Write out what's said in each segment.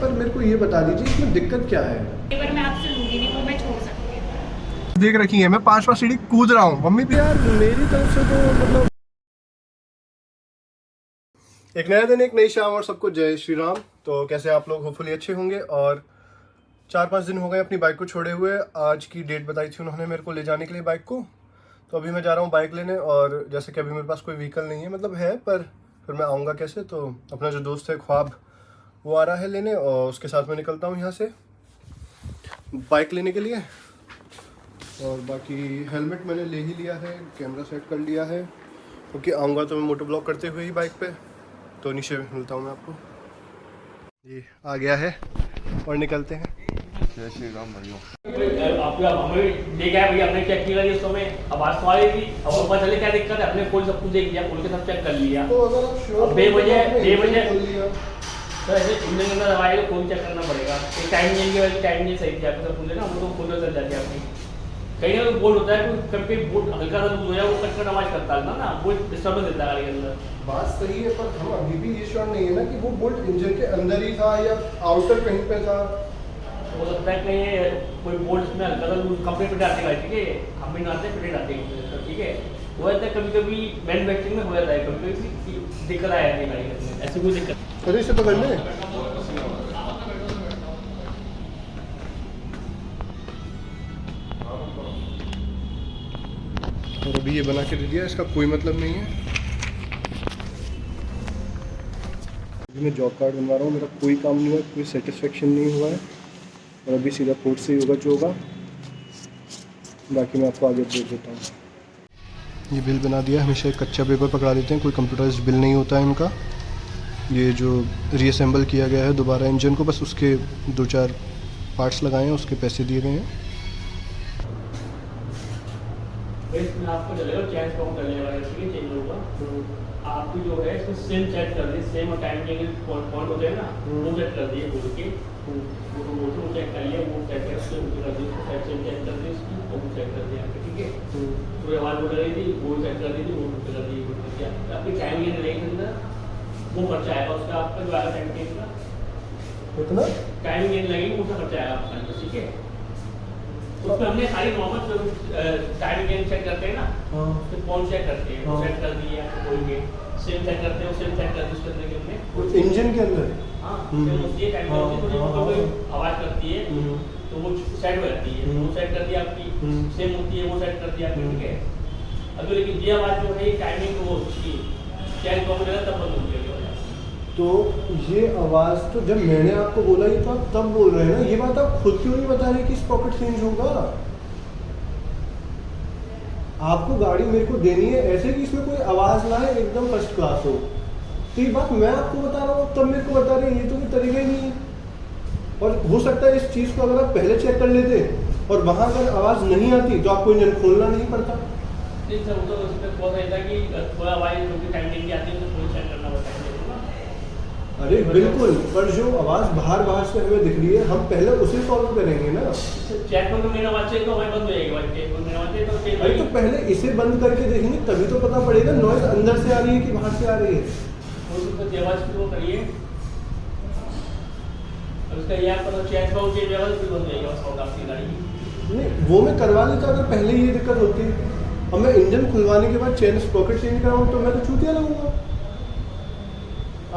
पर मेरे को ये बता दीजिए इसमें दिक्कत क्या है। पेपर मैं आपसे लूंगी नहीं, वो मैं छोड़ सकती हूँ। देख रखी है, मैं 5 सीढ़ी कूद रहा हूँ मम्मी। यार मेरी तरफ से तो मतलब एक नया दिन, एक नई शाम और सबको जय श्री राम। तो कैसे आप लोग, होपफुली अच्छे होंगे। और 4-5 दिन हो गए अपनी बाइक को छोड़े हुए। आज की डेट बताई थी उन्होंने मेरे को ले जाने के लिए बाइक को। तो अभी मैं जा रहा हूँ बाइक लेने, और जैसे कि अभी मेरे पास कोई व्हीकल नहीं है, मतलब है पर फिर मैं आऊँगा कैसे। तो अपना जो दोस्त है ख्वाब, वो आ रहा है लेने, और उसके साथ मैं निकलता हूँ यहाँ से बाइक लेने के लिए। और बाकी हेलमेट मैंने ले ही लिया है, कैमरा सेट कर लिया है, क्योंकि आऊँगा तो मैं मोटो ब्लॉग करते हुए ही बाइक पे। तो नीचे मिलता हूँ मैं आपको। ये आ गया है और निकलते हैं। जय श्री राम भाइयों। आपका हमें देख आया भैया, हमने चेक किया ये समय अब आज तो आई थी। अब पता चले क्या दिक्कत है, अपने खोल सब कुछ देख लिया, खोल के सब चेक कर लिया। तो अगर आप श्योर तो ऐसे इंजन के अंदर दवाई को खोल चेक करना पड़ेगा। एक टाइम की टाइम नहीं सही थी आपको, सब खुले ना वो तो खोल चल जाती है अपनी। कहीं ना कोई बोल्ट होता है, कोई कभी बोल्ट हल्का सा लूज हो जाए, वो कट आवाज करता है ना, वो डिस्टर्बेंस देता है गाड़ी के अंदर। बात सही है, पर हम अभी भी ये श्योर नहीं है ना कि वो बोल्ट इंजन के अंदर ही था या आउटर कहीं पे था। हो सकता है कहीं कोई बोल्ट में हल्का सा लूज कपड़े पे डालते हैं, ठीक है, हम भी डालते हैं, फिर डालते हैं, ठीक है। हो जाता है कभी कभी मैन्युफैक्चरिंग में, हो जाता है कभी कभी दिक्कत आ जाती है गाड़ी के अंदर, ऐसी कोई दिक्कत। अरे इसे पकड़ ले। और अभी ये बना के दे दिया, इसका कोई मतलब नहीं है। अभी मैं जॉब कार्ड बनवा रहा हूँ, मेरा कोई काम नहीं हुआ, कोई सेटिस्फेक्शन नहीं हुआ है। और अभी सीधा कोर्ट से ही होगा जो होगा, बाकी मैं आपको आगे भेज देता हूँ। ये बिल बना दिया, हमेशा एक कच्चा पेपर पकड़ा देते हैं, कोई कंप्यूटराइज्ड बिल नहीं होता है इनका। ये जो रीअसेंबल किया गया है दोबारा इंजन को, बस उसके 2-4 पार्ट्स लगाए हैं, उसके पैसे दिए गए हैं। इसमें आपको चलेगा चेंज काउंट कर लेगा, इसलिए चेंज होगा। आपकी जो है इसमें सेम सेट कर दी, सेम टाइम के पॉइंट होते हैं ना, वो सेट कर दिए बोल के, वो चेक कर लिया, वो सेट कर दी, सेट सेम चेक कर दी इसकी, वो सेट कर दिया, ठीक है। तो आवाज़ बोल रही थी, वो सेट कर दी थी, वो कर दी, आपकी टाइम के अंदर वो खर्चा आएगा उसका, आपका जो आएगा टाइम के का कितना टाइम गेन लगेगी, उसका खर्चा आएगा आपका, ठीक है। उसमें हमने सारी नॉर्मल टाइम गेन चेक करते हैं ना, तो कौन चेक करते हैं, वो सेट कर दिए आपको, कोई के सेम सेट करते हैं, सेम सेट कर दी उसके अंदर हमने इंजन के अंदर। हाँ सेम होती है, टाइम होती है, कोई आवाज़ करती है तो वो सेट हो जाती है, वो सेट कर दी आपकी, सेम होती है, वो सेट कर दी आपकी, ठीक है। अभी लेकिन ये आवाज़ जो है टाइमिंग वो उसकी चेक कम हो जाएगा तब बंद हो जाएगी। तो ये आवाज़ तो जब मैंने आपको बोला ये तो आप तब बोल रहे हैं ना, ये बात आप खुद क्यों नहीं बता रहे कि स्प्रॉकेट चेंज होगा। आपको गाड़ी मेरे को देनी है ऐसे कि इसमें कोई आवाज़ ना है, एकदम फर्स्ट क्लास हो। तो ये बात मैं आपको बता रहा हूँ, तब मेरे को बता रहे हैं, ये तो कोई तरीका ही नहीं है। और हो सकता है इस चीज़ को अगर आप पहले चेक कर लेते और वहाँ अगर आवाज़ नहीं आती तो आपको इंजन खोलना नहीं पड़ता। नहीं सर, वो तो उसमें बहुत रहता है कि थोड़ा आवाज़ जो कि टाइम की आती है तो फुल चेक करना पड़ता है। अरे बिल्कुल, पर जो आवाज़ बाहर से हमें दिख रही है, हम पहले उसे सॉल्व करेंगे ना। चेक में मेरा आवाज़ चाहिए तो हमारी बंद हो जाएगी, चेक में मेरा आवाज़ चाहिए तो चेक। अरे तो पहले इसे बंद करके देखेंगे, तभी तो पता पड़ेगा नॉइज अंदर से आ रही है कि बाहर से आ रही है। तो आवाज़ शुरू करिए, उसका ये आपका चेक का चेंज आवाज़ फिर बंद हो जाएगा साउंड आपकी गाड़ी। नहीं, वो मैं करवा लेता अगर पहले ये दिक्कत होती। और मैं इंजन खुलवाने के बाद चेन स्प्रॉकेट चेंज कराऊँ तो मैं तो चूतिया लगूंगा।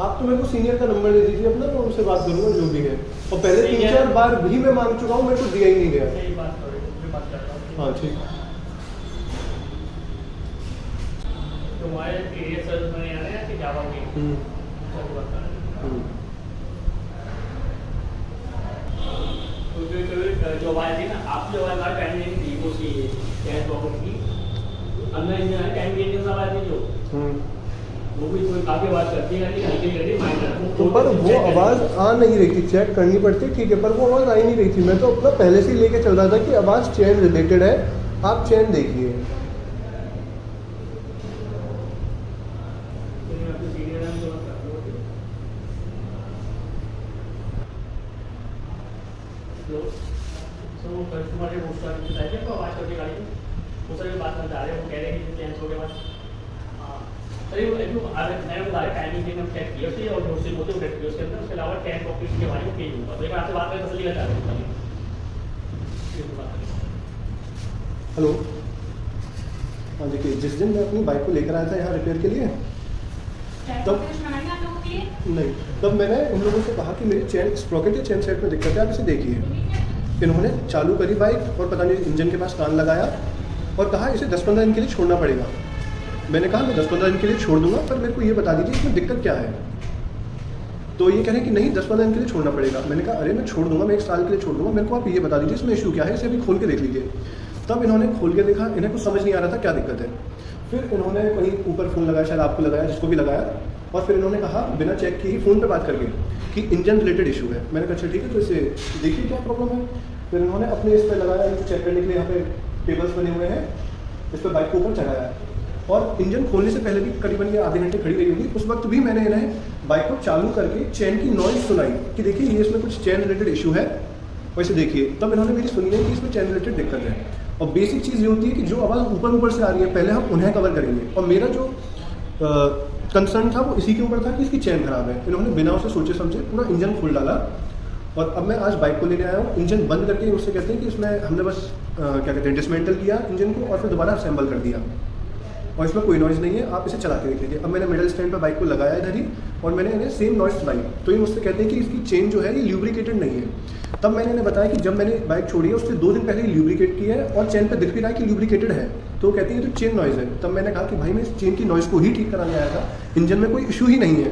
आप तो मेरे को सीनियर का नंबर दे दीजिए अपना, मैं उनसे बात करूंगा जो भी है। और पहले 3-4 बार भी मैं मांग चुका हूँ, मेरे को दिया ही नहीं गया। सही बात कर रहे हो, बात करता हूँ। हाँ ठीक। तो हमारे एरिया सर्विस में आ रहे हैं कि जावा में जो आवाज़ थी ना, आपकी आवाज़ हमारे टाइम नहीं थी, वो सी चेंज प्रॉब्लम की अंदर इंजन है, टाइम गेन की आवाज़ नहीं जो वो भी कोई काफ़ी आवाज़ करती है, हल्की करती माइनर। तो पर वो आवाज़ आ नहीं रही थी, चेक करनी पड़ती, ठीक है, पर वो आवाज़ आ ही नहीं रही थी। मैं तो अपना पहले से ही लेके चल रहा था कि आवाज़ चेन रिलेटेड है, आप चेन देखिए। कस्टमर है वो आवाज़ करके गाड़ी में वो सर बात करते आ रहे हैं, वो कह रहे हैं कि चेंज हो गया बस। हाँ सर ये मैंने बता रहा टाइमिंग हम चेक किया उससे और दूसरे मोटे सेट किया उसके अंदर उसके अलावा 10 पॉकेट के बारे में पेज होगा। तो एक आपसे बात करके तसल्ली कर रहा हूं। हेलो, हाँ देखिए, जिस दिन मैं अपनी बाइक को लेकर आया था यहाँ रिपेयर के लिए, तब नहीं, तब मैंने उन लोगों से कहा कि मेरी चेन स्प्रॉकेट या चेन सेट में दिक्कत है, आप इसे देखिए। इन्होंने चालू करी बाइक और पता नहीं इंजन के पास कान लगाया और कहा इसे 10-15 दिन के लिए छोड़ना पड़ेगा। मैंने कहा मैं 10-15 दिन के लिए छोड़ दूंगा, पर मेरे को ये बता दीजिए इसमें दिक्कत क्या है। तो ये कह रहे हैं कि नहीं 10-15 दिन के लिए छोड़ना पड़ेगा। मैंने कहा अरे मैं छोड़ दूंगा, मैं 1 साल के लिए छोड़ दूंगा, मेरे को आप ये बता दीजिए इसमें इशू क्या है, इसे अभी खोल के देख लीजिए। तब इन्होंने खोल के देखा, इन्हें कुछ समझ नहीं आ रहा था क्या दिक्कत है। फिर इन्होंने कहीं ऊपर फ़ोन लगाया, शायद आपको लगाया, जिसको भी लगाया, और फिर इन्होंने कहा बिना चेक किए ही फ़ोन पे बात करके कि इंजन रिलेटेड इशू है। मैंने कहा अच्छा ठीक है, तो इसे देखिए क्या प्रॉब्लम है। फिर इन्होंने अपने इस पर लगाया, इनको चेक करने के लिए यहाँ पे टेबल्स बने हुए हैं, इस पर बाइक को ऊपर चढ़ाया और इंजन खोलने से पहले भी करीबन ये आधे घंटे खड़ी रही होगी। उस वक्त भी मैंने इन्हें बाइक को चालू करके चेन की नॉइज़ सुनाई कि देखिए ये इसमें कुछ चेन रिलेटेड इशू है, वैसे देखिए। तब इन्होंने मेरी सुनी है कि इसमें चेन रिलेटेड दिक्कत है। और बेसिक चीज़ ये होती है कि जो आवाज़ ऊपर से आ रही है पहले हम उन्हें कवर करेंगे, और मेरा जो कंसर्न था वो इसी के ऊपर था कि इसकी चेन खराब है। इन्होंने बिना उसे सोचे समझे पूरा इंजन खोल डाला। और अब मैं आज बाइक को लेने आया हूँ, इंजन बंद करके उससे कहते हैं कि इसमें हमने बस क्या कहते हैं डिसमेंटल किया इंजन को और फिर दोबारा असेंबल कर दिया, और इसमें कोई नॉइज़ नहीं है, आप इसे चला के देख लीजिए। अब मैंने मिडल स्टैंड पर बाइक को लगाया इधर ही, और मैंने इन्हें सेम नॉइज़ सुनाई। तो ये मुझसे कहते हैं कि इसकी चेन जो है ये ल्यूब्रिकेटेड नहीं है। तब मैंने इन्हें बताया कि जब मैंने बाइक छोड़ी है उससे 2 दिन पहले ल्यूब्रिकेट किया है और चेन पे दिख भी रहा है कि ल्यूब्रिकेटेड है। तो कहती है तो चेन नॉइज़ है। तब मैंने कहा कि भाई मैं इस चेन की नॉइज़ को ही ठीक कराने आया था, इंजन में कोई इशू ही नहीं है।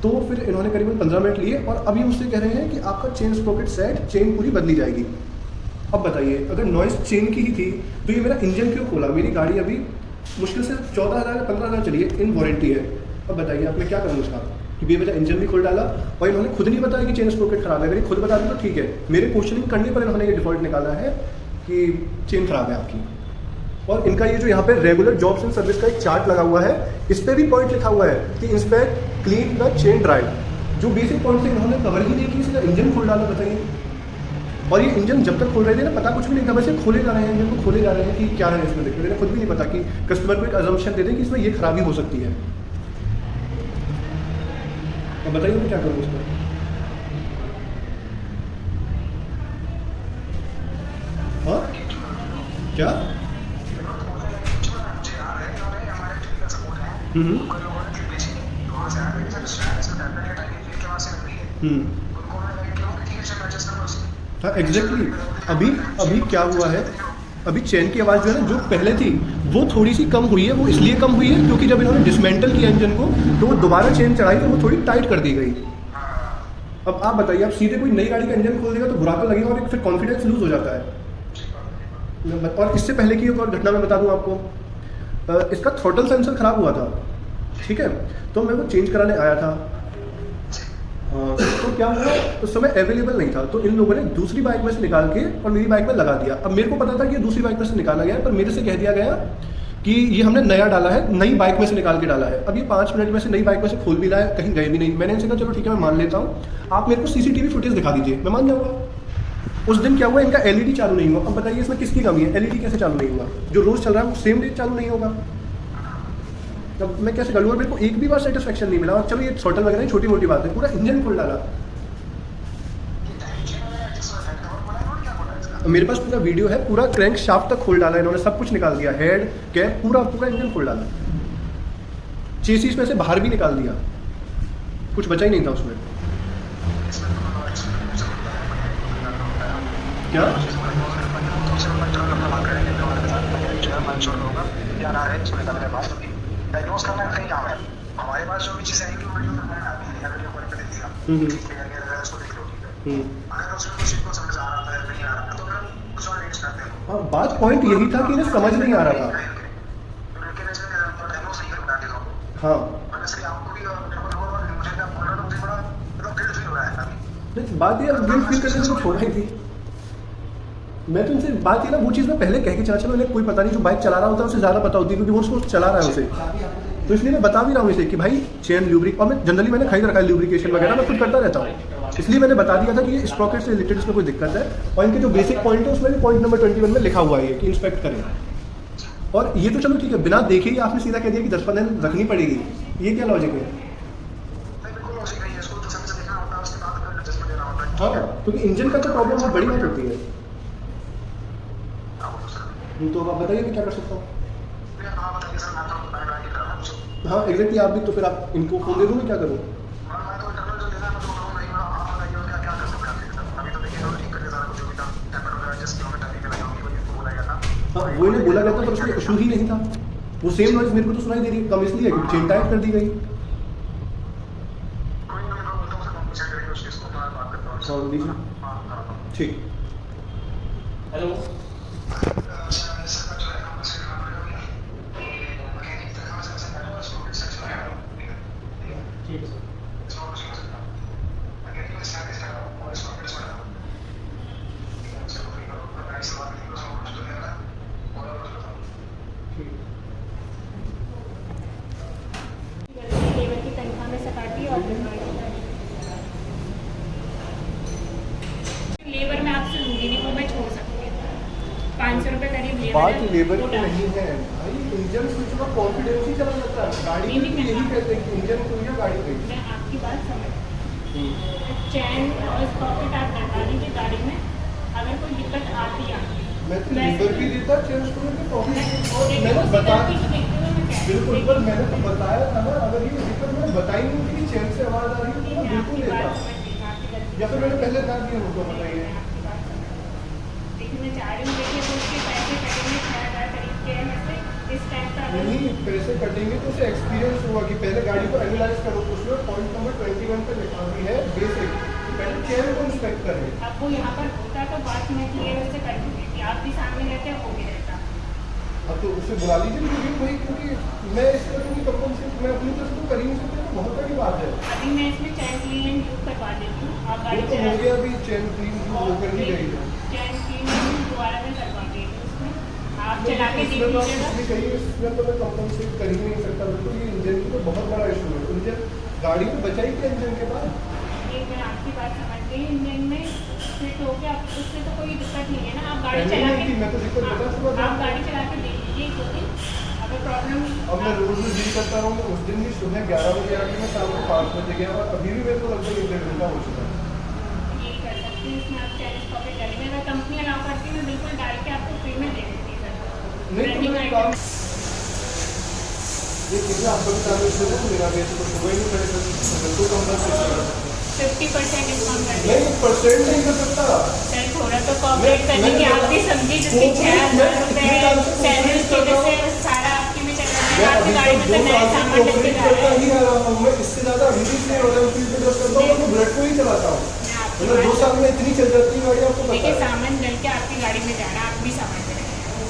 तो फिर इन्होंने करीबन 15 मिनट लिए और अभी मुझसे कह रहे हैं कि आपका चेन स्प्रॉकेट सेट, चेन पूरी बदली जाएगी। अब बताइए, अगर नॉइज़ चेन की ही थी तो ये मेरा इंजन क्यों खोला? मेरी गाड़ी अभी मुश्किल से 14,000 या 15,000 चली है, इन वारंटी है। अब बताइए आप मैं क्या करूँ उसका कि बेवजह इंजन भी खोल डाला, और इन्होंने खुद नहीं बताया कि चेन स्प्रॉकेट खराब है। अगर खुद बता दें तो ठीक है, मेरे क्वेश्चनिंग करने पर इन्होंने ये डिफॉल्ट निकाला है कि चेन खराब है आपकी। और इनका ये जो यहाँ पे रेगुलर जॉब्स एंड सर्विस का एक चार्ट लगा हुआ है, इस पर भी पॉइंट लिखा हुआ है कि inspect clean the chain drive. जो बेसिक पॉइंट थे इन्होंने कवर ही नहीं की, सीधा इंजन खोल डाला। बताइए, और ये इंजन जब तक खोल रहे थे ना पता कुछ भी नहीं था, बस ये खोले जा रहे हैं, इंजन को खोले जा रहे हैं कि क्या है इसमें दिक्कत। इन्हें खुद भी नहीं पता कि कस्टमर को एक अजम्पशन दे दें कि इसमें ये खराबी हो सकती है। अब बताइए मैं क्या करूँ उसमें। हाँ क्या? हाँ एग्जैक्टली। अभी क्या हुआ है, अभी चेन की आवाज़ जो है ना जो पहले थी वो थोड़ी सी कम हुई है। वो इसलिए कम हुई है क्योंकि जब इन्होंने डिसमेंटल किया इंजन को तो वो दोबारा चेन चढ़ाई तो वो थोड़ी टाइट कर दी गई। अब आप बताइए, आप सीधे कोई नई गाड़ी का इंजन खोल देगा तो बुरा तो लगेगा और फिर कॉन्फिडेंस लूज हो जाता है। और इससे पहले की एक और घटना मैं बता दूं आपको, इसका थ्रॉटल सेंसर खराब हुआ था, ठीक है, तो मैं वो चेंज कराने आया था। तो क्या हुआ, उस समय अवेलेबल नहीं था, तो इन लोगों ने दूसरी बाइक में से निकाल के और मेरी बाइक में लगा दिया। अब मेरे को पता था कि ये दूसरी बाइक में से निकाला गया है, पर मेरे से कह दिया गया कि ये हमने नया डाला है, नई बाइक में से निकाल के डाला है। अब ये 5 मिनट में से नई बाइक में से खोल भी रहा है, कहीं गए भी नहीं। मैंने इनसे कहा चलो ठीक है मैं मान लेता हूँ, आप मेरे को सीसीटीवी फुटेज दिखा दीजिए, मैं मान जाऊँगा। उस दिन क्या हुआ, इनका एलईडी चालू नहीं हुआ। अब बताइए इसमें किसकी कमी है, एलईडी कैसे चालू नहीं हुआ? जो रोज़ चल रहा है वो सेम डे चालू नहीं होगा। अब मैं कैसे कर लूँगा? मेरे को एक भी बार सेटिस्फेक्शन नहीं मिला। और चलो ये थ्रॉटल वगैरह छोटी मोटी बात है, पूरा इंजन खोल डाला। मेरे पास पूरा वीडियो है, पूरा क्रैंक शाफ्ट तक खोल डाला इन्होंने, सब कुछ निकाल दिया, हेड कैप पूरा इंजन खोल डाला, चेसिस में से बाहर भी निकाल दिया, कुछ बचा ही नहीं था उसमें। क्या हमारे पास जो भी चीज़ आएगी हाँ, बात पॉइंट यही था कि इन्हें समझ नहीं आ रहा था। हाँ बात ये गिल्ट फील करने से छोड़ा ही थी। मैं तो इनसे बात ये ना वो चीज़ मैं पहले कह के चला, चलो इन्हें कोई पता नहीं, जो बाइक चला रहा होता है उसे ज़्यादा पता होती है क्योंकि वो उसको चला रहा है उसे, तो इसलिए मैं बता भी रहा हूँ इसे कि भाई चेन ल्यूब्रिक, और मैं जनरली मैंने खरीद रखा है ल्यूब्रिकेशन वगैरह, मैं खुद करता रहता हूँ, इसलिए मैंने बता दिया था कि ये स्प्रॉकेट से रिलेटेड इसमें कोई दिक्कत है। और इनके जो बेसिक पॉइंट है उसमें भी पॉइंट नंबर 21 में लिखा हुआ है कि इंस्पेक्ट करें। और ये तो चलो ठीक है, बिना देखे ही आपने सीधा कह दिया कि 10-15 दिन रखनी पड़ेगी, ये क्या लॉजिक है? हाँ, क्योंकि इंजन का तो प्रॉब्लम बहुत बड़ी बात होती है। तो आप बताइए मैं क्या कर सकता हूँ? हाँ एग्जैक्टली, आप भी तो फिर आप इनको फोन दे दो, मैं क्या करूँ? हाँ वो इन्हें बोला गया था, पर उसमें इशू ही नहीं था। वो सेम नॉइज मेरे को तो सुनाई दे रही है, कम इसलिए क्योंकि चेन टाइट कर दी गई। साउंड दीजिए। ठीक। हेलो, ठीक है लेबर की तनख्वाह में से काटी और लेबर में आपसे लूंगी नहीं, वो मैं छोड़ सकती हूँ। 500 रुपये करीब लेबर बात है, लेबर वो की डाल- नहीं है भाई, इंजन स्विच में कॉन्फिडेंस ही चला जाता है। गाड़ी नहीं, में यही कहते हैं कि इंजन को या गाड़ी पे। मैं आपकी बात समझ, चैन और स्पॉकेट आप लगा दीजिए गाड़ी में, अगर कोई दिक्कत आती है मैं तो लेबर भी देता चेंज करने के प्रॉब्लम, और मैंने देखते बता हुए मैं क्या बिल्कुल, पर मैंने तो बताया था ना, अगर ये दिक्कत मैंने बताई नहीं थी कि चेन से आवाज आ रही है तो मैं बिल्कुल देता, या फिर मैंने पहले ना दिया मुझको बताइए। देखिए मैं चाह रही हूँ, देखिए तो उसके पैसे कटेंगे 6,000 करीब के हैं से इस टाइप का। अगर नहीं पैसे कटेंगे तो उसे एक्सपीरियंस होगा कि पहले गाड़ी को एनालाइज करो, उसमें पॉइंट नंबर 21 पे लिखा भी है बेसिक, पहले चेन को इंस्पेक्ट करें। अब वो यहाँ पर होता तो बात मैं क्लियर उससे कर दूँगी कि आप भी सामने रहते हो, वो भी रहता। अब तो उसे बुला लीजिए, क्योंकि कोई, क्योंकि मैं इस तरह की कंपनी मैं अपनी तरफ से तो कर ही नहीं सकता, तो बहुत बड़ी बात है। अभी मैं इसमें चैन क्लीन एंड ड्यू करवा देती हूँ, आप वो गाड़ी तो हो गया, अभी चेन क्लीन होकर ही गई है। चैन क्लीन एंड ड्यू दोबारा मैं करवा देती हूँ उसमें, आप चला के देख इसमें तो आप लीजिएगा। कुछ भी कहिए, इसमें तो मैं कंपनसेट कर ही नहीं सकता, बिल्कुल। ये इंजन की तो बहुत बड़ा इशू है, इंजन गाड़ी में बचाई क्या इंजन के बाद? ये मैं आपकी बात समझ गई, इंजन में फिट हो गया, उसमें तो कोई दिक्कत नहीं है ना, आप गाड़ी पहले चला नहीं थी, मैं तो दिक्कत बता चुका था। आप गाड़ी चला के देख लीजिए एक दो दिन, अगर प्रॉब्लम अब मैं रोज में डील करता हूँ, उस दिन भी सुबह 11 बजे आके मैं शाम को 5 बजे गया, और अभी भी मेरे को लगभग 1-1.5 घंटा हो चुका है। यही कर सकते हैं, इसमें आप चैलेंज कॉपी करेंगे, अगर कंपनी अलाउ करती है मैं बिल्कुल डाल के आपको फ्री में दे देती है सर। नहीं तो मैं काम ये चीज़ें आपको भी चालू शुरू है, मेरा भी तो सुबह ही नहीं पड़ेगा, बिल्कुल कंपनसेट 50% डिस्काउंट कर नहीं, परसेंट नहीं कर सकता। सर, थोड़ा तो कॉपरेट करने की आप भी समझी, जिसके 6,000 रुपये सैलरी की वजह से सारा आपकी में चल रहा है, मैं आपकी अभी गाड़ी तक में 2 तो नया साल से सामान लेके कोऑपरेट जा करता रहा है। ही आ रहा हूँ, मैं इससे ज़्यादा अभी भी इसलिए रॉयल एनफील्ड पे यूज़ करता हूँ, मैं बुलेट को ही चलाता हूँ। मैं आपकी मतलब 2 बात- साल में इतनी चल जाती है गाड़ी, आपको देखिए पता है। सामान डल के आपकी गाड़ी में जा रहा है, आप भी समझ रहे हैं।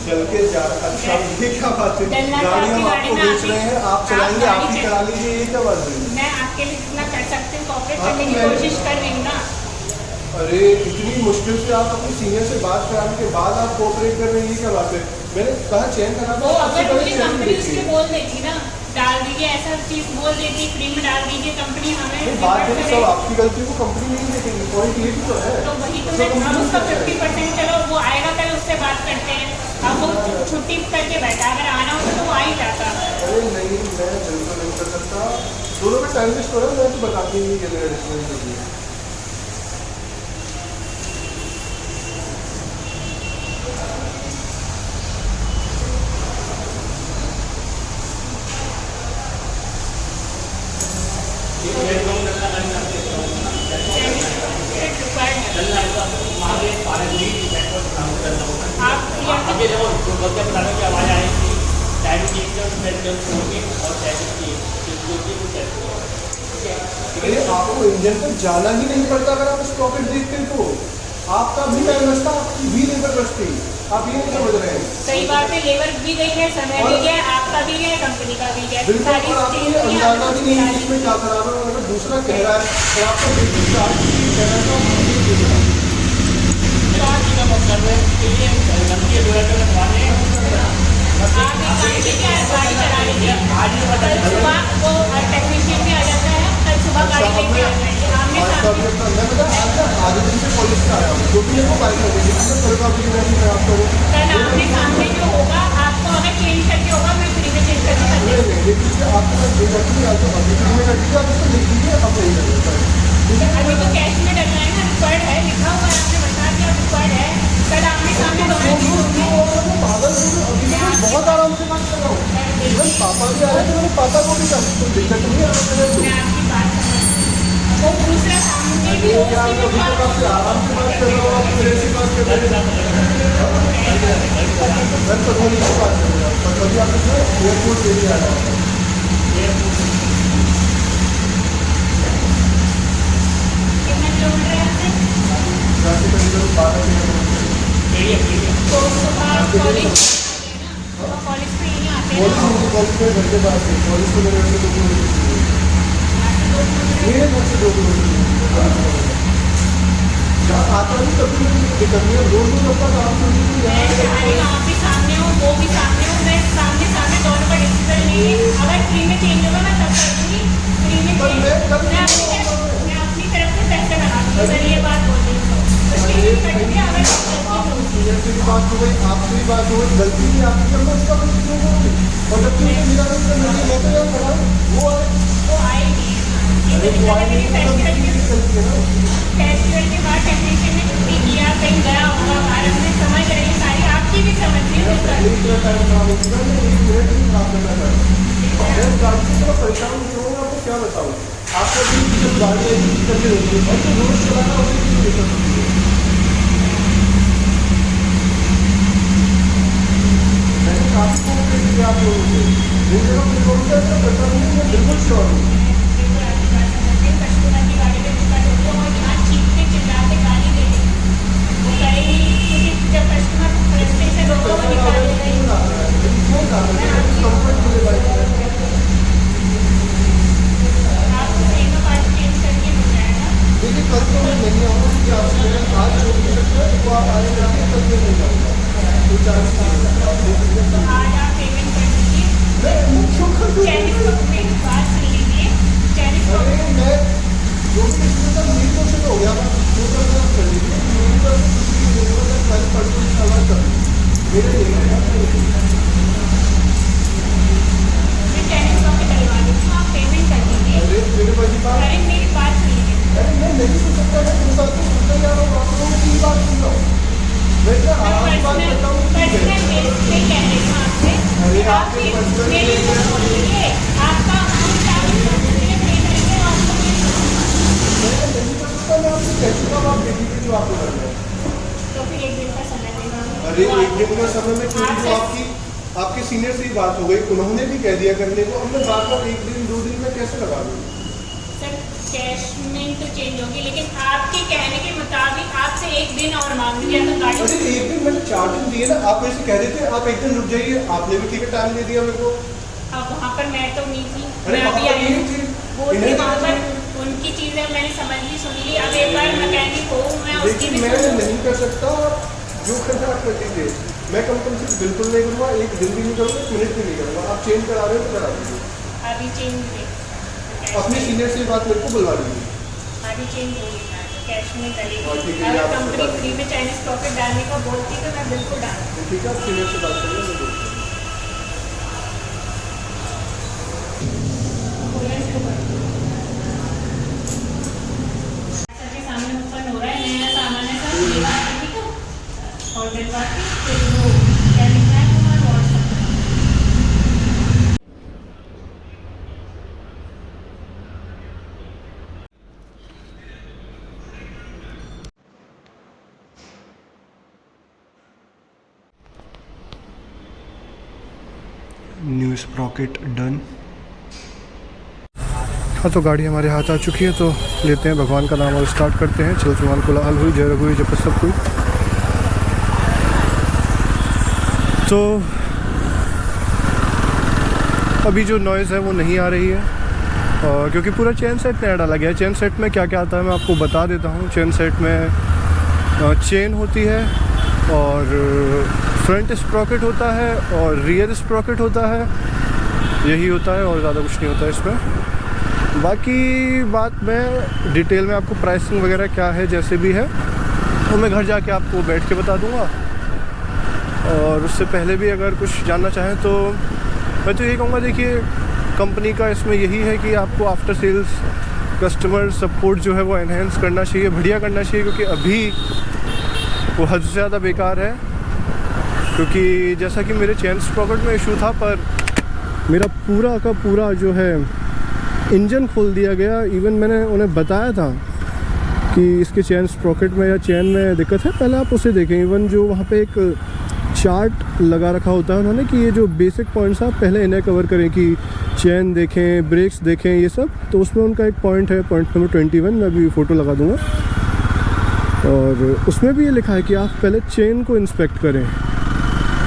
चल के जा, अच्छा ये क्या बात है? डलना तो गाड़ी हम आपकी आपको गाड़ी में बेच रहे हैं, आप चलाएंगे, आप ही चला लीजिए, ये क्या बात है? मैं आपके लिए जितना कर सकती हूँ कॉपरेट हाँ, करने की मैं- कोशिश कर रही हूँ ना। अरे इतनी मुश्किल से आप अपने सीनियर से बात कराने के बाद आप कोऑपरेट कर रहे हैं, ये क्या बात है? मैंने कहा चेन कराना, वो सबसे अगर पहले मुझे चेन कंपनी देखिए। उसके बोल देती ना, डाल दीजिए ऐसा चीज बोल देती, फ्री में डाल दीजिए, कंपनी हमें नहीं, बात है रिफंड सब करे। आपकी गलती को कंपनी नहीं देखेगी, पॉइंट ये भी तो है। तो वही तो सब मैं अब कंपनी उसका करता है। 50% चलो वो आएगा, कल उससे बात करते हैं। अब वो छुट्टी करके बैठा, अगर आना होता तो वो आ ही जाता। अरे नहीं, मैं बिल्कुल नहीं कर सकता, दोनों में टाइम वेस्ट हो रहा है, मैं तो बताती ही नहीं कि मेरा डिस्प्ले होगी। आगे देखो, जो बच्चे बताने की आवाज़ आएगी, टाइमिंग एकदम छोड़ के और टाइमिंग की अरे आपको इंजन पर जाना ही नहीं पड़ता, अगर आप स्टॉपेज देखते तो आपका भी टाइम बचता, आपकी भी लेबर बचती, आप ये नहीं समझ रहे हैं। सही बात है, लेबर भी गई है, समय भी गया, आपका भी गया, कंपनी का भी गया, बिल्कुल, सारी और आपको ये चीज़ की अंदाजा आदत भी नहीं है डाली। इसमें क्या खराब है, अगर दूसरा कह रहा है तो आपका बिल्कुल चार्ज कहना था, आप नहीं देना। कर रहे हैं, इसलिए गलती जो है करवाने आप एक काम कीजिए, आज गाड़ी चला लीजिए, आज ही कल सुबह वो टेक्नीशियन भी आ जाता है, कल सुबह गाड़ी लेके आ जाएंगे, आमने आज का भी सामने। अपना मैं पता है, आज ना आधे दिन से कॉलेज से आया हूँ, जो भी मेरे को बाइक लगेगी, कल का भी नहीं मैं आपको कल आमने सामने जो होगा, आपको अगर चेंज नहीं नहीं लिख लीजिए, आपके पास डेट रखिए या तो अभी फ्री में कर दीजिए, आप इसको लिख लीजिए, अब नहीं कर अभी तो कैश में डलना है ना, रिक्वायर्ड है, लिखा हुआ है, आपने बता दिया रिक्वायर्ड है, कल आमने सामने दोनों चीज होंगे। पागल हो गए, अभी मैं बहुत आराम से बात कर रहा हूँ। इवन पापा भी आ रहे थे, मैंने पापा को भी कहा कोई दिक्कत नहीं है मैं आपकी बात समझ रही हूँ। वो दूसरा सामने भी हो, यार उसकी भी अभी तक आपसे आराम से बात कर रहा हूँ, आप मेरे से बात कर रहे हैं, मैं पटवारी से बात कर रहा हूँ, पटवारी आपको एयरपोर्ट से ही आ रहा हूँ। कितना किलोमीटर है आपसे? यहाँ से करीबन 12 किलोमीटर। तो सुबह कॉलेज कॉलेज पे यहीं आते हैं ना? कॉलेज में घर के पास है, कॉलेज को मेरे घर से 2 किलोमीटर मेरे घर से 2 किलोमीटर जहाँ आता नहीं कभी मुझे दिक्कत नहीं है, रोज अपना काम करती हूँ मैं चाह रही हूँ आप भी सामने हो, वो भी सामने हो, मैं सामने सामने दोनों का डिसीजन लेंगे। अगर फ्री में चेंज होगा मैं तब कर दूँगी, फ्री में पर चेंज मैं मैं अपनी तरफ से पैसे लगा दूँगी, मैं ये बात बोल रही हूँ। तो चेंज कर दूँगी अगर सीनियर से भी बात हो गई, आपसे भी बात हो गई, गलती नहीं आपकी, मैं उसका कुछ क्यों करूँगी? और जब तुमने मेरा कुछ कर लिया, मैं तो यार खड़ा हूँ, वो आए वो आए नहीं। अरे वो आए नहीं तो तब मेरी गलती है ना। फेस्टिवल के बाद टेक्नीशियन ने छुट्टी किया, कहीं गया होगा भारत में, समझ रही हूँ सारी, आपकी भी समझ रही हूँ। पहले इतना टाइम खराब होगा, मैं 1 मिनट भी खराब करना चाहता हूँ। मैं गाड़ी से थोड़ा परेशान नहीं हूँ, आपको क्या बताऊँ, आपका भी जब गाड़ी आएगी करके होती है, और तो रोज चलाना उसे भी दिक्कत होती है। मैंने काफी कोशिश की आप लोगों से, जिन जगह मुझे बोलता है पता नहीं, मैं बिल्कुल श्योर हूँ। कस्टमर की गाड़ी पे टिकट होते हैं और यहाँ चीखते चिल्लाते गाली दे देंगे, वो करेंगे क्योंकि जब कस्टमर रस्ते से रोको वो निकाल देगा ही। आपको सेम पार्ट चेंज करके हो जाएगा। देखिए कल तो मैं नहीं आऊँगा, क्योंकि आपसे मैंने आज जो भी सकता है वो आप आए जाके, कल मैं नहीं आऊँगा, तो चांस नहीं है। तो आज आप पेमेंट कर दीजिए। मैं क्यों कर दूँ? चाइनीज को मेरी बात सुन लीजिए, चाइनीज को अरे मैं जो भी इसमें था मेरी तरफ से तो हो गया, मैं जो कर रहा कर लीजिए, मेरी तरफ से कुछ नहीं, मेरे को कल परसों इंशाल्लाह कर मेरे नहीं है। मैं चाइनीज को डलवा दूँ, आप पेमेंट कर दीजिए। अरे मेरे भाई बात, अरे मेरी बात सुन लीजिए। अरे मैं नहीं सुन सकता, मैं मेरे साथ तो सुनता जा रहा हूँ, आप लोगों की बात सुन रहा हूँ, मैं क्या आराम से बात करता हूँ, ठीक है। पर्सनल बेस पे कह रही हूँ आपसे। अरे आप आपके भी पर्सनल मेरी बेस को पे- बोलिए, आपका अमाउंट 40% पे करेंगे, आपको मैं नहीं कर सकता, मैं आपसे कैसे का बात दे दीजिए जो आपको करना है। तो फिर 1 दिन का समय देना। अरे 1 दिन का समय में क्योंकि जो आपके सीनियर से ही बात हो गई, उन्होंने भी कह दिया करने को, अब मैं बात 1 दिन 2 दिन में कैसे लगा दूँ? सर कैश में तो चेंज होगी, लेकिन आपके कहने के मुताबिक आपसे 1 दिन और मांग लिया तो गाड़ी। अरे 1 दिन मैंने 4 दिन दिए ना, आप मेरे से कह रहे थे आप 1 दिन रुक जाइए, आपने भी ठीक है टाइम दे दिया मेरे को। अब वहाँ पर मैं तो नहीं थी, अरे मैं अभी वहाँ पर आई नहीं हूँ, थी। वो थी इन्हें वहाँ तो- पर, उनकी चीज़ें मैंने समझ ली सुन ली। अब एक बार मैकेनिक हो, मैं उसकी लेकिन भी मैं सुनूं। नहीं कर सकता, जो करना आप कर दीजिए, मैं कम से बिल्कुल नहीं करूँगा, 1 दिन भी नहीं करूँगा, 1 मिनट भी नहीं करूँगा, आप चेंज करा रहे हो तो करा दीजिए। अभी चेंज अपने सीनियर से बात मेरे को बुलवा लीजिए। अभी चेंज होगी, कैश में करेगी। और ठीक है, अगर आप कंपनी बता फ्री में चाइनीज प्रॉफिट डालने का बोलती तो मैं बिल्कुल डाल। ठीक है, आप सीनियर से बात करिए, मैं बोलूँ। सबके सामने ओपन हो रहा है, नया सामान है सब, ये बात है, ठीक है। और दिलवा के फिर वो क्या लिखना है तुम्हारा व्हाट्सएप। New Sprocket done. हाँ तो गाड़ी हमारे हाथ आ चुकी है, तो लेते हैं भगवान का नाम और स्टार्ट करते हैं। चल सुमान को लाल हुई, जय रघुई जब सब कोई। तो अभी जो नॉइज़ है वो नहीं आ रही है, और क्योंकि पूरा चेन सेट नया डाला गया है। चेन सेट में क्या क्या आता है मैं आपको बता देता हूँ। चेन सेट में चेन होती है, और फ्रंट स्प्रॉकेट होता है, और रियर स्प्रॉकेट होता है, यही होता है, और ज़्यादा कुछ नहीं होता है इसमें। बाकी बात मैं डिटेल में आपको प्राइसिंग वगैरह क्या है जैसे भी है वो मैं घर जाके आपको बैठ के बता दूंगा। और उससे पहले भी अगर कुछ जानना चाहें तो मैं तो यही कहूँगा, देखिए कंपनी का इसमें यही है कि आपको आफ्टर सेल्स कस्टमर सपोर्ट जो है वो एनहेंस करना चाहिए, बढ़िया करना चाहिए, क्योंकि अभी वो हद से ज़्यादा बेकार है। क्योंकि जैसा कि मेरे चेन स्प्रॉकेट में इशू था, पर मेरा पूरा का पूरा जो है इंजन खोल दिया गया। इवन मैंने उन्हें बताया था कि इसके चेन स्प्रॉकेट में या चेन में दिक्कत है, पहले आप उसे देखें। इवन जो वहाँ पे एक चार्ट लगा रखा होता है उन्होंने कि ये जो बेसिक पॉइंट्स आप पहले इन्हें कवर करें, कि चेन देखें, ब्रेक्स देखें, ये सब। तो उसमें उनका एक पॉइंट है, पॉइंट नंबर 21, मैं अभी फ़ोटो लगा दूँगा, और उसमें भी ये लिखा है कि आप पहले चेन को इंस्पेक्ट करें।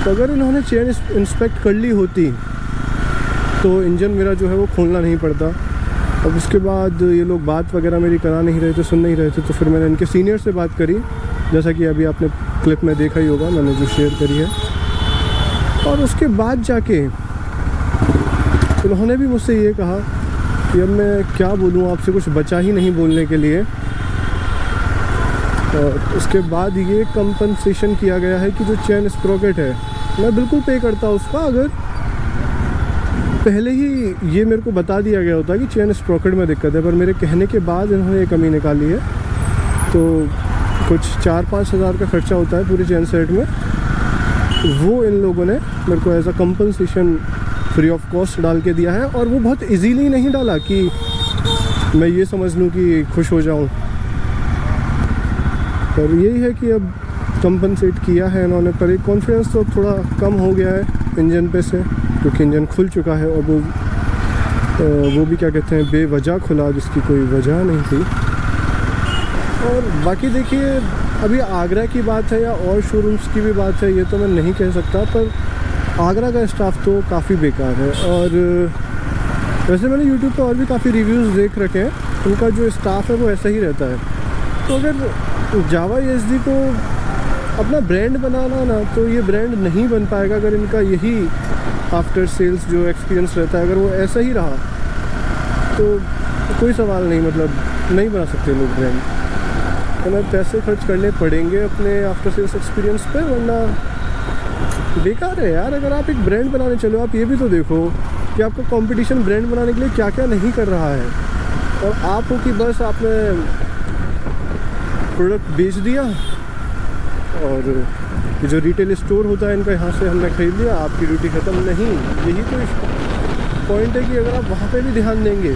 तो अगर इन्होंने चेन इंस्पेक्ट कर ली होती तो इंजन मेरा जो है वो खोलना नहीं पड़ता। अब उसके बाद ये लोग बात वगैरह मेरी करा नहीं रहे थे, सुन नहीं रहे थे, तो फिर मैंने इनके सीनियर से बात करी, जैसा कि अभी आपने क्लिप में देखा ही होगा मैंने जो शेयर करी है। और उसके बाद जाके उन्होंने भी मुझसे ये कहा कि अब मैं क्या बोलूँ, आपसे कुछ बचा ही नहीं बोलने के लिए। और उसके बाद ये कंपनसेशन किया गया है कि जो चेन स्प्रॉकेट है मैं बिल्कुल पे करता उसका, अगर पहले ही ये मेरे को बता दिया गया होता कि चेन स्प्रॉकेट में दिक्कत है। पर मेरे कहने के बाद इन्होंने ये कमी निकाली है, तो कुछ 4-5 हज़ार का खर्चा होता है पूरे चेन सेट में, वो इन लोगों ने मेरे को as a compensation free of cost डाल के दिया है। और वो बहुत इजीली नहीं डाला कि मैं ये समझ लूँ कि खुश हो जाऊँ, पर यही है कि अब कंपनसेट किया है इन्होंने। पर एक कॉन्फिडेंस तो थोड़ा कम हो गया है इंजन पे से, क्योंकि इंजन खुल चुका है, और वो भी क्या कहते हैं बेवजह खुला, जिसकी कोई वजह नहीं थी। और बाकी देखिए, अभी आगरा की बात है या और शोरूम्स की भी बात है, ये तो मैं नहीं कह सकता, पर आगरा का स्टाफ तो काफ़ी बेकार है। और वैसे मैंने यूट्यूब पर और भी काफ़ी रिव्यूज़ देख रखे हैं, उनका जो स्टाफ है वो ऐसा ही रहता है। तो अगर जावा ESD को अपना ब्रांड बनाना ना, तो ये ब्रांड नहीं बन पाएगा अगर इनका यही आफ्टर सेल्स जो एक्सपीरियंस रहता है, अगर वो ऐसा ही रहा तो कोई सवाल नहीं, मतलब नहीं बना सकते लोग ब्रांड। हमें पैसे खर्च करने पड़ेंगे अपने आफ्टर सेल्स एक्सपीरियंस पे, वरना बेकार है यार। अगर आप एक ब्रांड बनाने चलो, आप ये भी तो देखो कि आपका कंपटीशन ब्रांड बनाने के लिए क्या क्या नहीं कर रहा है, और आप हो कि बस आपने प्रोडक्ट बेच दिया, और ये जो रिटेल स्टोर होता है इनका, यहाँ से हमने ख़रीद लिया, आपकी ड्यूटी ख़त्म। नहीं, यही तो पॉइंट है कि अगर आप वहाँ पे भी ध्यान देंगे,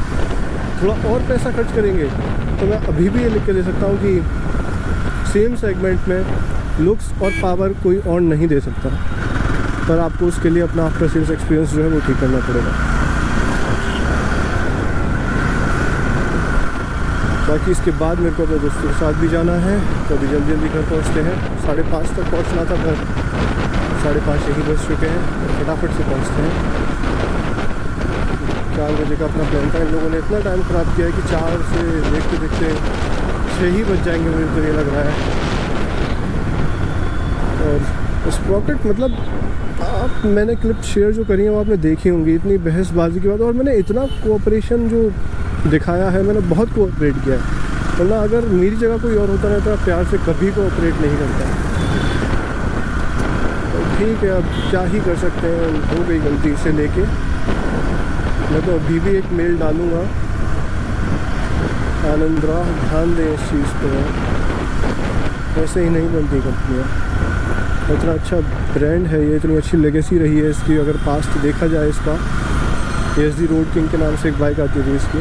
थोड़ा और पैसा खर्च करेंगे, तो मैं अभी भी ये लिख के दे सकता हूँ कि सेम सेगमेंट में लुक्स और पावर कोई और नहीं दे सकता, पर आपको उसके लिए अपना आफ्टर सेल्स एक्सपीरियंस जो है वो ठीक करना पड़ेगा। बाकी इसके बाद मेरे को अपने दोस्तों के साथ भी जाना है, तो अभी जल्दी जल्दी घर पहुंचते हैं। 5:30 तक पहुंचना था, पर 5:30 यही बज चुके हैं, तो फटाफट से पहुंचते हैं। 4 बजे का अपना प्लान था, इन लोगों ने इतना टाइम ख़राब किया है कि 4 से देखते देखते 6 ही बज जाएंगे, मुझे तो ये लग रहा है। और स्प्रॉकेट मतलब आप, मैंने क्लिप शेयर जो करी है वो आपने देखी होंगी, इतनी बहसबाजी की बात, और मैंने इतना कोऑपरेशन जो दिखाया है, मैंने बहुत कोऑपरेट किया है, वरना अगर मेरी जगह कोई और होता ना तो प्यार से कभी कोऑपरेट नहीं करता। तो ठीक है, अब क्या ही कर सकते हैं, हो गई गलती से लेके। मैं तो अभी भी एक मेल डालूँगा, आनंदरा ध्यान दें इस चीज़ पर, ऐसे ही नहीं बनती कंपनियाँ। इतना अच्छा ब्रांड है ये, इतनी अच्छी लेगेसी रही है इसकी, अगर पास्ट देखा जाए इसका। ESD रोड किंग के नाम से एक बाइक आती थी इसकी,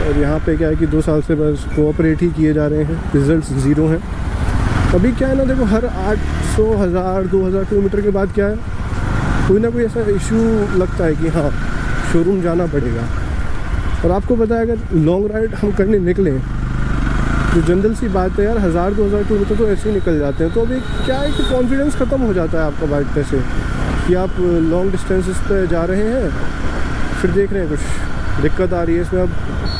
और यहाँ पे क्या है कि 2 साल से बस कोऑपरेट ही किए जा रहे हैं, रिजल्ट्स ज़ीरो हैं। अभी क्या है ना, देखो हर 800, 1000, 2000 किलोमीटर के बाद क्या है, कोई ना कोई ऐसा इशू लगता है कि हाँ शोरूम जाना पड़ेगा। और आपको पता है, अगर लॉन्ग राइड हम करने निकलें, तो जनरल सी बात है यार, 1000-2000 किलोमीटर तो ऐसे ही निकल जाते हैं। तो अभी क्या है कि कॉन्फिडेंस ख़त्म हो जाता है आपका बाइक पे से, कि आप लॉन्ग डिस्टेंसेस पे जा रहे हैं, फिर देख रहे हैं कुछ दिक्कत आ रही है इसमें। अब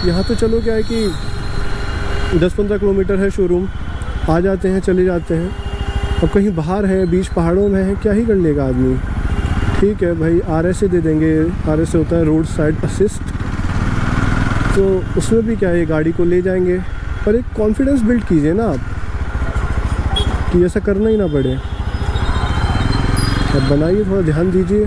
यहाँ तो चलो क्या है कि 10-15 किलोमीटर है शोरूम, आ जाते हैं चले जाते हैं। अब कहीं बाहर हैं, बीच पहाड़ों में है, क्या ही कर लेगा आदमी। ठीक है भाई, RSA दे देंगे, RSA होता है रोड साइड असिस्ट, तो उसमें भी क्या है, गाड़ी को ले जाएंगे। पर एक कॉन्फिडेंस बिल्ड कीजिए ना आप, कि ऐसा करना ही ना पड़े। अब बनाइए, थोड़ा ध्यान दीजिए,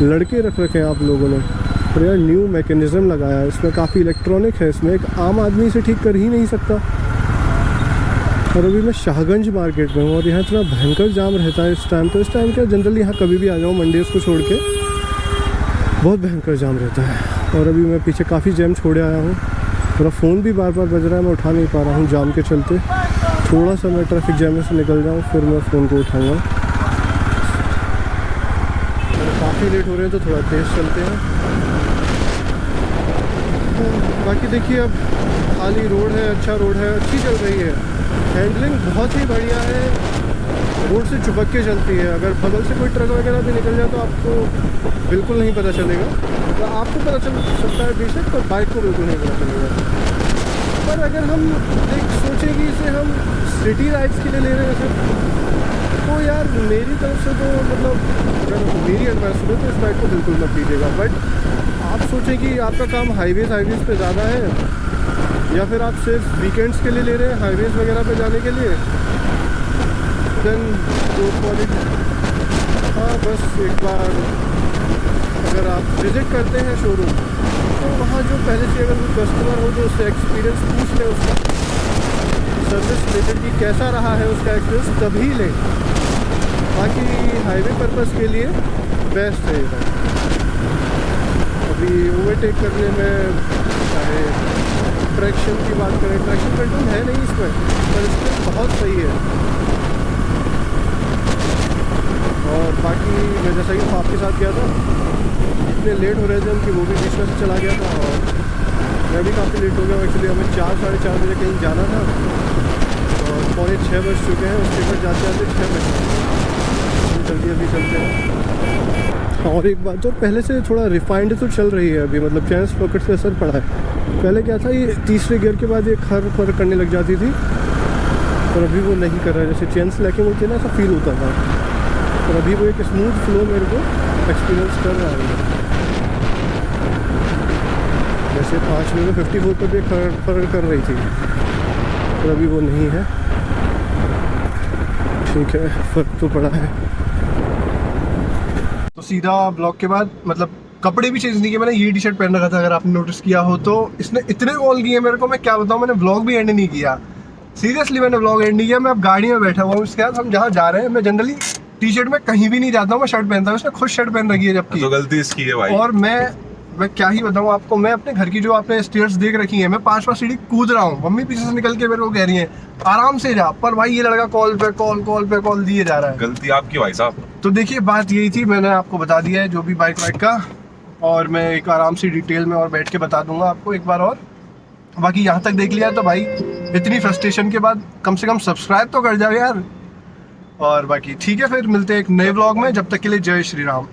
लड़के रख रखे हैं आप लोगों ने। और यार न्यू मैकेनिज़्म लगाया है इसमें, काफ़ी इलेक्ट्रॉनिक है इसमें, एक आम आदमी से ठीक कर ही नहीं सकता। और अभी मैं शाहगंज मार्केट में हूँ और यहाँ इतना भयंकर जाम रहता है इस टाइम। तो इस टाइम क्या जनरली यहाँ कभी भी आ जाऊँ मंडेज़ को छोड़ के, बहुत भयंकर जाम रहता है। और अभी मैं पीछे काफ़ी जैम छोड़े आया हूँ, मेरा फ़ोन भी बार बार बज रहा है, मैं उठा नहीं पा रहा हूँ जाम के चलते। थोड़ा सा मैं ट्रैफिक जैम में से निकल जाऊँ फिर मैं फ़ोन को उठाऊँगा। काफ़ी लेट हो रहे हैं तो थोड़ा तेज़ चलते हैं। बाकी देखिए अब खाली रोड है, अच्छा रोड है, अच्छी चल रही है, हैंडलिंग बहुत ही बढ़िया है, रोड से चिपक के चलती है। अगर बगल से कोई ट्रक वगैरह भी निकल जाए तो आपको बिल्कुल नहीं पता चलेगा, तो आपको पता चल सकता है बेशक, पर बाइक को बिल्कुल नहीं पता चलेगा। पर अगर हम एक सोचें कि इसे हम सिटी राइड्स के लिए ले रहे हैं सिर्फ, तो यार मेरी तरफ से तो मतलब अगर मेरी एडवाइस हो तो इस बाइक को बिल्कुल मत लीजिएगा। बट आप सोचें कि आपका काम हाईवेज़ पे ज़्यादा है, या फिर आप सिर्फ वीकेंड्स के लिए ले रहे हैं हाईवेज़ वगैरह पे जाने के लिए, देन तो हाँ बस एक बार अगर आप विज़िट करते हैं शोरूम, तो वहाँ जो पहले से अगर कोई कस्टमर हो तो उससे एक्सपीरियंस पूछ लें, उसका सर्विस रिलेटेड कि कैसा रहा है उसका एक्सपीरियंस, तभी लें। बाकी हाईवे पर्पस के लिए बेस्ट है ये बाइक। अभी ओवरटेक करने में चाहे ट्रैक्शन की बात करें, ट्रैक्शन कंट्रोल है नहीं इसमें, पर इसमें बहुत सही है। और बाकी मैं जैसा कि आपके साथ गया था, इतने लेट हो रहे थे हम कि वो भी बीच में से चला गया था और मैं भी काफ़ी लेट हो गया। एक्चुअली हमें 4-4:30 बजे कहीं जाना था और 5:45 बज चुके हैं, उसके बाद जाते जाते 6 बजे। जल्दी अभी चलते हैं। और एक बात, जो पहले से थोड़ा रिफाइंड तो चल रही है अभी, मतलब चैन स्प्रॉकेट से असर पड़ा है। पहले क्या था, ये तीसरे गियर के बाद ये खर पर करने लग जाती थी, और अभी वो नहीं कर रहा है। जैसे चैन स्लैकिंग होती है ना, ऐसा फील होता था, और अभी वो एक स्मूथ फ्लो मेरे को एक्सपीरियंस कर रहा है। जैसे 5 में 54 पर भी खर कर रही थी, पर अभी वो नहीं है। ठीक है, फ़र्क तो पड़ा है। तो सीधा ब्लॉग के बाद मतलब कपड़े भी चेंज नहीं किए, मैंने ये टी शर्ट पहन रखा था, अगर आपने नोटिस किया हो तो। इसने इतने कॉल किए मेरे को, मैं क्या बताऊँ, मैंने ब्लॉग भी एंड नहीं किया। सीरियसली मैंने ब्लॉग एंड नहीं किया। मैं अब गाड़ी में बैठा हुआ हूँ, उसके बाद हम जहाँ जा रहे हैं, मैं जनरली टी शर्ट में कहीं भी नहीं जाता हूँ, मैं शर्ट पहनता हूँ। उसने खुद शर्ट पहन रखी है जबकि, तो गलती इसकी है भाई। और मैं क्या ही बताऊँ आपको, मैं अपने घर की जो आपने स्टेयर्स देख रखी है, मैं 5 सीढ़ी कूद रहा हूँ, मम्मी पीछे से निकल के मेरे को कह रही है आराम से जा, पर भाई ये लड़का कॉल पे कॉल दिए जा रहा है। गलती आपकी भाई साहब। तो देखिए बात यही थी, मैंने आपको बता दिया है जो भी बाइक का, और मैं एक आराम से डिटेल में और बैठ के बता दूंगा आपको एक बार और। बाकी यहाँ तक देख लिया तो भाई इतनी फ्रस्ट्रेशन के बाद कम से कम सब्सक्राइब तो कर जाओ यार। और बाकी ठीक है, फिर मिलते हैं एक नए व्लॉग में, जब तक के लिए जय श्री राम।